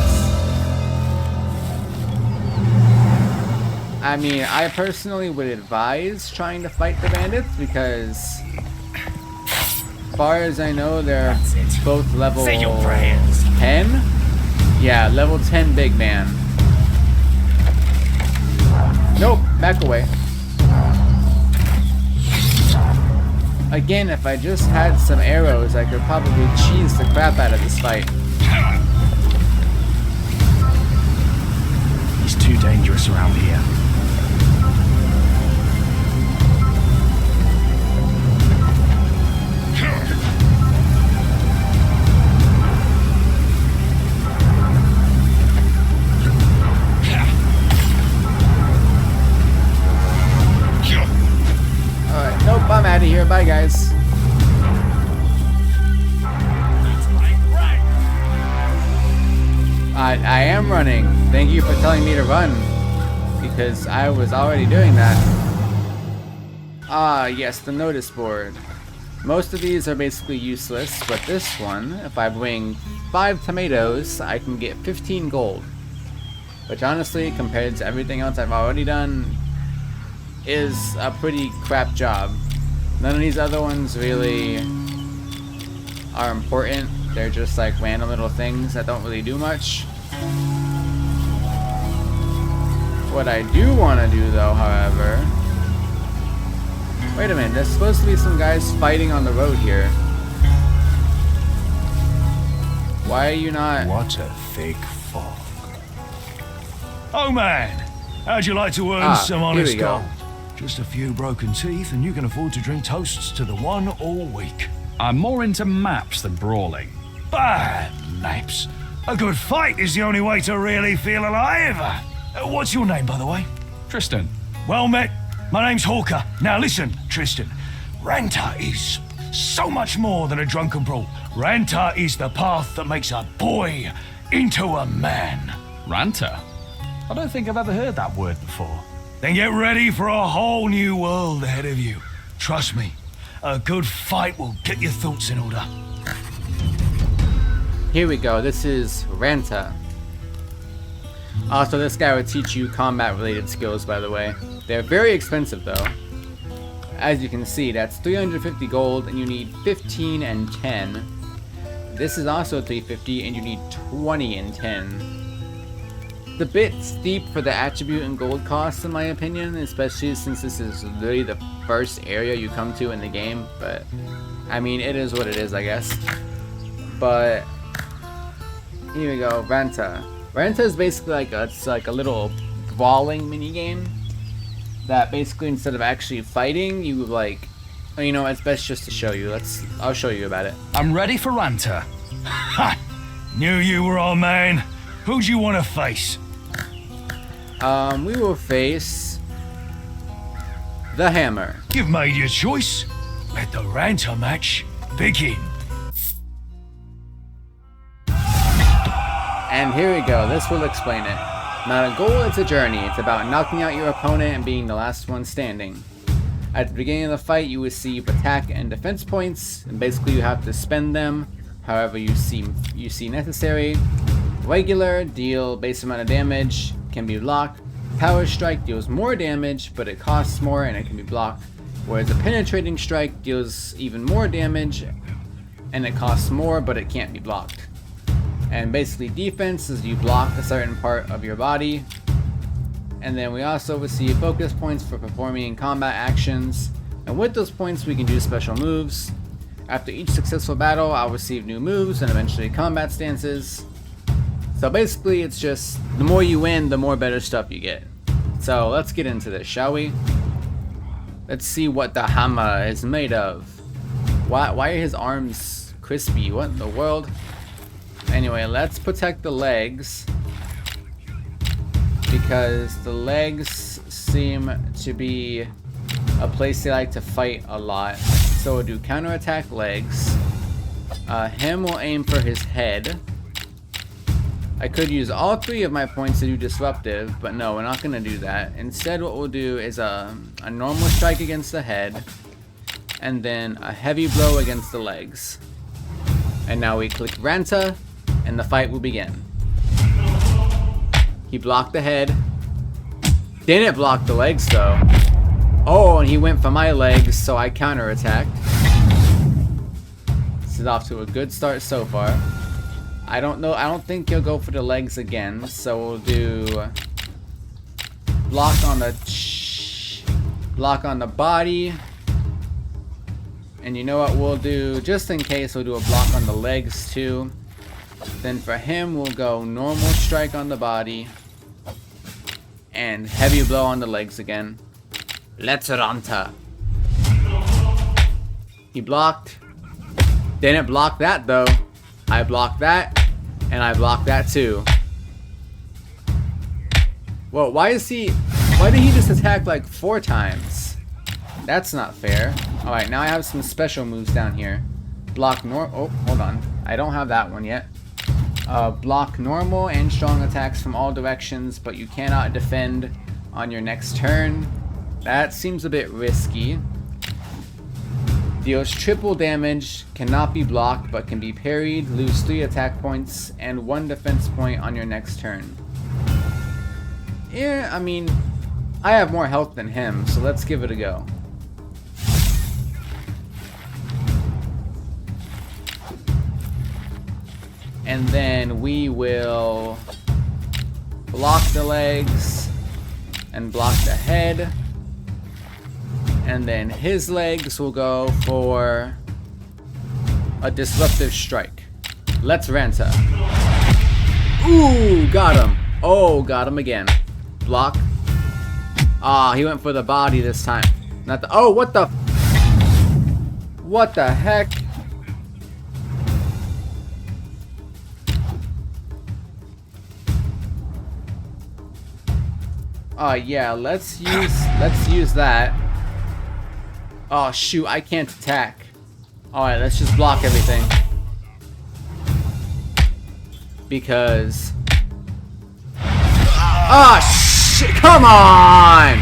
I mean, I personally would advise trying to fight the bandits because, as far as I know, they're both level 10. Yeah, level 10 big man. Nope, back away. Again, if I just had some arrows, I could probably cheese the crap out of this fight. He's too dangerous around here. Alright, nope, I'm out of here. Bye, guys. I am running. Thank you for telling me to run, because I was already doing that. Ah, yes, the notice board. Most of these are basically useless, but this one, if I bring 5 tomatoes, I can get 15 gold. Which honestly, compared to everything else I've already done, is a pretty crap job. None of these other ones really are important. They're just like random little things that don't really do much. What I do want to do though, however... Wait a minute, there's supposed to be some guys fighting on the road here. Why are you not... What a thick fog. Oh man, how'd you like to earn some honest gold? Just a few broken teeth and you can afford to drink toasts to the one all week. I'm more into maps than brawling. Bad naps. A good fight is the only way to really feel alive. What's your name, by the way? Tristan. Well met. My name's Hawker. Now listen, Tristan. Ranta is so much more than a drunken brawl. Ranta is the path that makes a boy into a man. Ranta? I don't think I've ever heard that word before. Then get ready for a whole new world ahead of you. Trust me, a good fight will get your thoughts in order. Here we go, this is Ranta. Also, this guy would teach you combat-related skills, by the way. They're very expensive, though. as you can see, that's 350 gold, and you need 15 and 10. This is also 350, and you need 20 and 10. It's a bit steep for the attribute and gold costs, in my opinion, especially since this is literally the first area you come to in the game. But I mean, it is what it is, I guess. But here we go, Renta. Renta is basically like a little brawling mini game that basically instead of actually fighting, you like, you know, it's best just to show you. I'll show you about it. I'm ready for Ranta. Ha! Knew you were our man. Who do you want to face? We will face the Hammer. You've made your choice. Let the Ranta match begin. And here we go, this will explain it. Not a goal, it's a journey. It's about knocking out your opponent and being the last one standing. At the beginning of the fight, you receive attack and defense points, and basically you have to spend them however you see necessary. Regular, deal base amount of damage, can be blocked. Power strike deals more damage, but it costs more and it can be blocked. Whereas a penetrating strike deals even more damage, and it costs more, but it can't be blocked. And basically defense is you block a certain part of your body. And then we also receive focus points for performing combat actions. And with those points we can do special moves. After each successful battle I'll receive new moves and eventually combat stances. So basically it's just the more you win, the more better stuff you get. So let's get into this, shall we? Let's see what the Hammer is made of. Why are his arms crispy? What in the world? Anyway, let's protect the legs, because the legs seem to be a place they like to fight a lot. So we'll do counterattack legs. Him will aim for his head. I could use all 3 of my points to do disruptive, but no, we're not going to do that. Instead, what we'll do is a normal strike against the head, and then a heavy blow against the legs. And now we click Ranta, and the fight will begin. He blocked the head. Didn't block the legs though. Oh, and he went for my legs, so I counterattacked. This is off to a good start so far. I don't think he'll go for the legs again, so we'll do block on the body. And you know what we'll do, just in case, we'll do a block on the legs too. Then for him, we'll go normal strike on the body and heavy blow on the legs again. Let's Ranta. He blocked. Didn't block that though. I blocked that, and I blocked that too. Whoa, why did he just attack like 4 times? That's not fair. Alright, now I have some special moves down here. Block oh, hold on. I don't have that one yet. Block normal and strong attacks from all directions, but you cannot defend on your next turn. That seems a bit risky. Deals triple damage, cannot be blocked, but can be parried, lose 3 attack points, and 1 defense point on your next turn. Yeah, I mean, I have more health than him, so let's give it a go. And then we will block the legs and block the head. And then his legs will go for a disruptive strike. Let's Ranta. Ooh, got him. Oh, got him again. Block. Ah, he went for the body this time. Not the. Oh, what the? What the heck? Oh yeah, let's use that. Oh shoot, I can't attack. Alright, let's just block everything. Because ah shit, come on!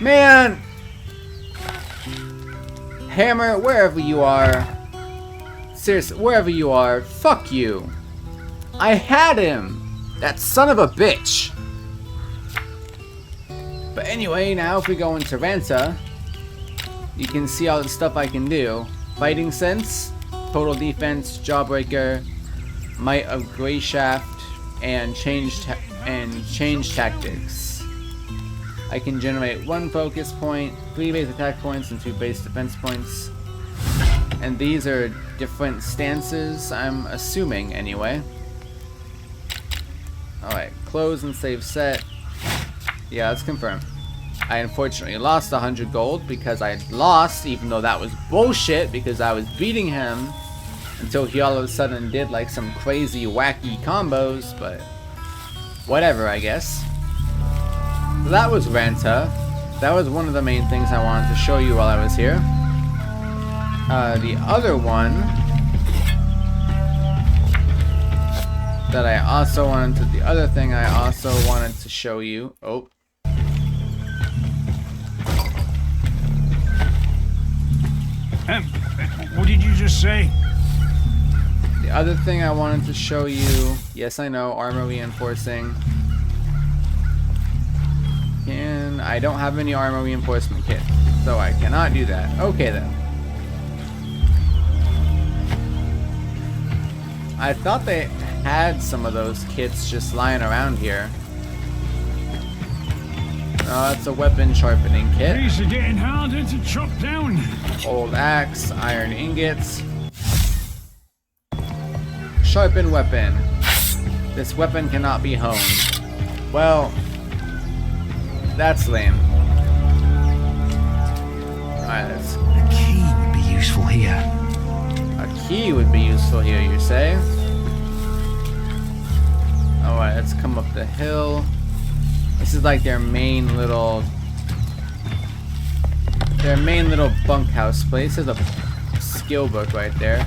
Man! Hammer, wherever you are. Seriously, wherever you are, fuck you. I had him! That son of a bitch! But anyway, now if we go into Ranta, you can see all the stuff I can do. Fighting Sense, Total Defense, Jawbreaker, Might of Greyshaft, and Change Tactics. I can generate 1 focus point, 3 base attack points, and 2 base defense points. And these are different stances, I'm assuming, anyway. Alright, close and save set. Yeah, let's confirm. I unfortunately lost 100 gold because I lost, even though that was bullshit, because I was beating him until he all of a sudden did like some crazy wacky combos, but whatever, I guess. So that was Ranta. That was one of the main things I wanted to show you while I was here. The other one that I also wanted to, the other thing I also wanted to show you. Oh. What did you just say? The other thing I wanted to show you, yes I know, armor reinforcing. I don't have any armor reinforcement kit, so I cannot do that. Okay then. I thought they had some of those kits just lying around here. Oh, it's a weapon sharpening kit. These are getting harder to chop down. Old axe, iron ingots. Sharpened weapon. This weapon cannot be honed. Well, that's lame. Alright, let's... A key would be useful here. A key would be useful here, you say? Alright, let's come up the hill. This is like their main little bunkhouse place. There's a skill book right there.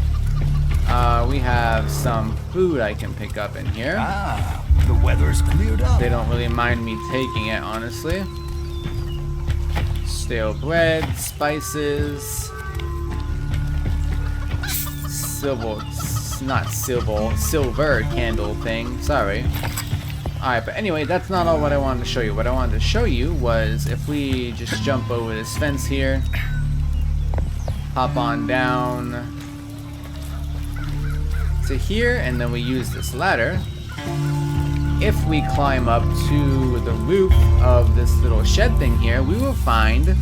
We have some food I can pick up in here. Ah, the weather's cleared up. They don't really mind me taking it, honestly. Stale bread, spices, silver candle thing. Sorry. Alright, but anyway, that's not all what I wanted to show you. What I wanted to show you was if we just jump over this fence here, hop on down to here, and then we use this ladder. If we climb up to the roof of this little shed thing here, we will find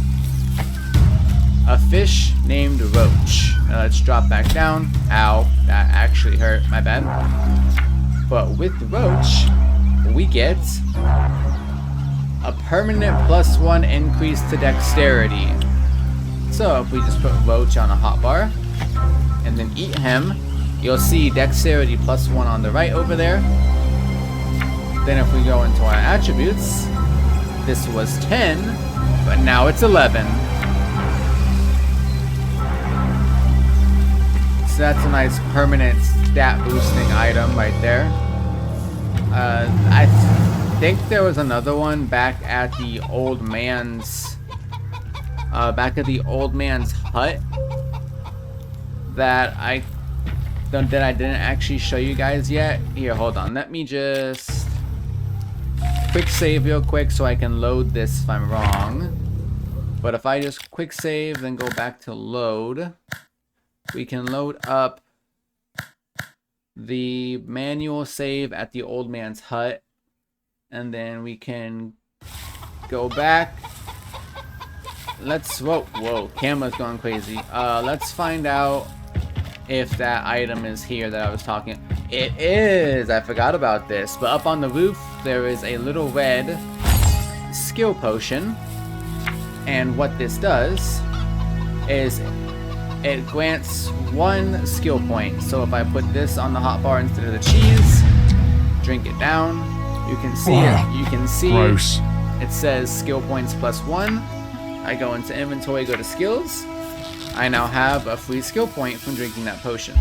a fish named Roach. Now let's drop back down. Ow, that actually hurt, my bad. But with the Roach, we get a permanent +1 increase to dexterity. So if we just put Roach on a hotbar and then eat him, you'll see dexterity +1 on the right over there. Then if we go into our attributes, this was 10, but now it's 11. So that's a nice permanent stat boosting item right there. I think there was another one back at the old man's hut that I didn't actually show you guys yet. Here, hold on. Let me just quick save real quick so I can load this if I'm wrong. But if I just quick save, then go back to load, we can load up the manual save at the old man's hut, and then we can go back. Let's whoa, camera's going crazy. Let's find out if that item is here that I was talking. It is. I forgot about this, but up on the roof there is a little red skill potion, and what this does is it grants 1 skill point. So if I put this on the hotbar instead of the cheese, drink it down, you can see it. You can see Gross. it says skill points +1. I go into inventory, go to skills. I now have a free skill point from drinking that potion.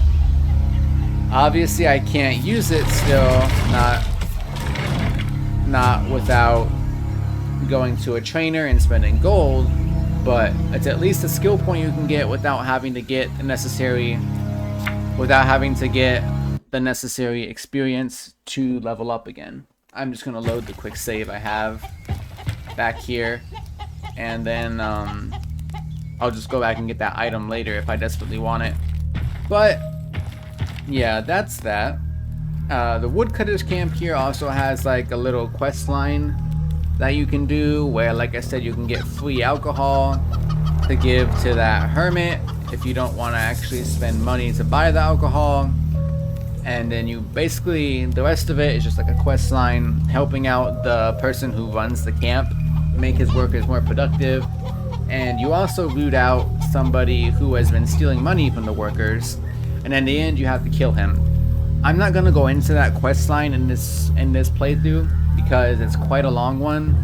Obviously I can't use it still, not without going to a trainer and spending gold, but it's at least a skill point you can get without having to get the necessary experience to level up again. I'm just gonna load the quick save I have. back here, and then I'll just go back and get that item later if I desperately want it. But yeah, that's that. The woodcutters camp here also has like a little quest line that you can do where, like I said, you can get free alcohol to give to that hermit if you don't want to actually spend money to buy the alcohol. And then you basically, the rest of it is just like a quest line helping out the person who runs the camp, make his workers more productive. And you also root out somebody who has been stealing money from the workers, and in the end you have to kill him. I'm not gonna go into that quest line in this playthrough because it's quite a long one,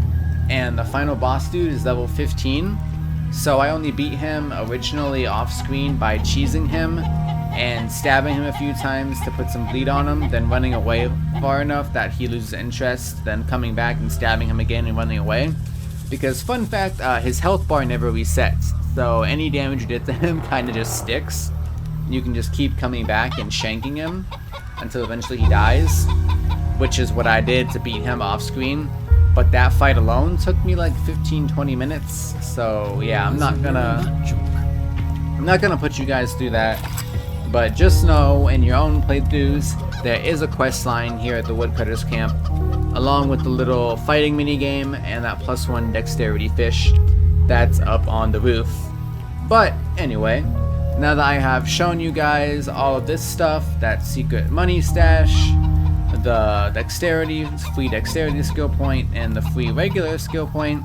and the final boss dude is level 15, so I only beat him originally off screen by cheesing him and stabbing him a few times to put some bleed on him, then running away far enough that he loses interest, then coming back and stabbing him again and running away. Because fun fact, his health bar never resets, so any damage you did to him kind of just sticks. You can just keep coming back and shanking him until eventually he dies, which is what I did to beat him off screen. But that fight alone took me like 15-20 minutes, so yeah, I'm not gonna put you guys through that. But just know, in your own playthroughs, there is a quest line here at the Woodcutters camp, along with the little fighting minigame and that +1 dexterity fish that's up on the roof. But anyway, now that I have shown you guys all of this stuff, that secret money stash, the dexterity, free dexterity skill point, and the free regular skill point,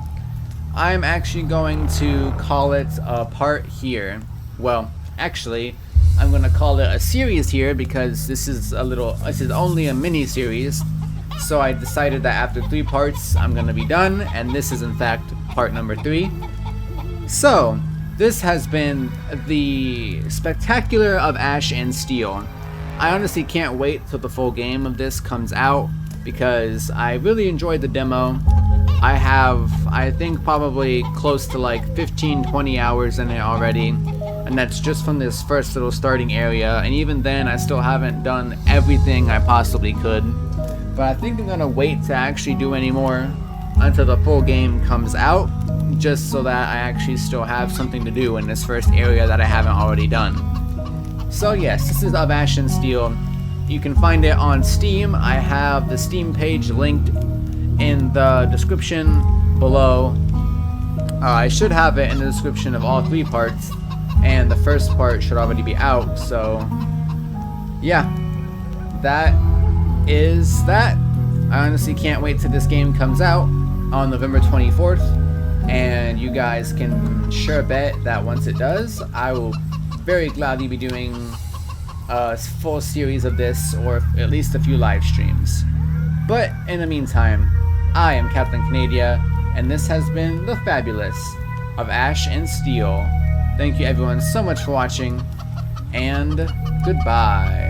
I'm actually going to call it a part here. Well, actually, I'm going to call it a series here because this is only a mini series. So I decided that after 3 parts, I'm going to be done, and this is in fact part number 3. So, this has been the Spectacular of Ash and Steel. I honestly can't wait till the full game of this comes out because I really enjoyed the demo. I have, I think, probably close to like 15-20 hours in it already, and that's just from this first little starting area, and even then I still haven't done everything I possibly could. But I think I'm gonna wait to actually do any more until the full game comes out, just so that I actually still have something to do in this first area that I haven't already done. So yes, this is Of Ash and Steel. You can find it on Steam. I have the Steam page linked in the description below. I should have it in the description of all 3 parts, and the first part should already be out, so yeah, that is that. I honestly can't wait till this game comes out on November 24th, and you guys can sure bet that once it does, I will very gladly be doing a full series of this, or at least a few live streams. But in the meantime, I am Captain Canadia, and this has been the fabulous Of Ash and Steel. Thank you everyone so much for watching, and goodbye.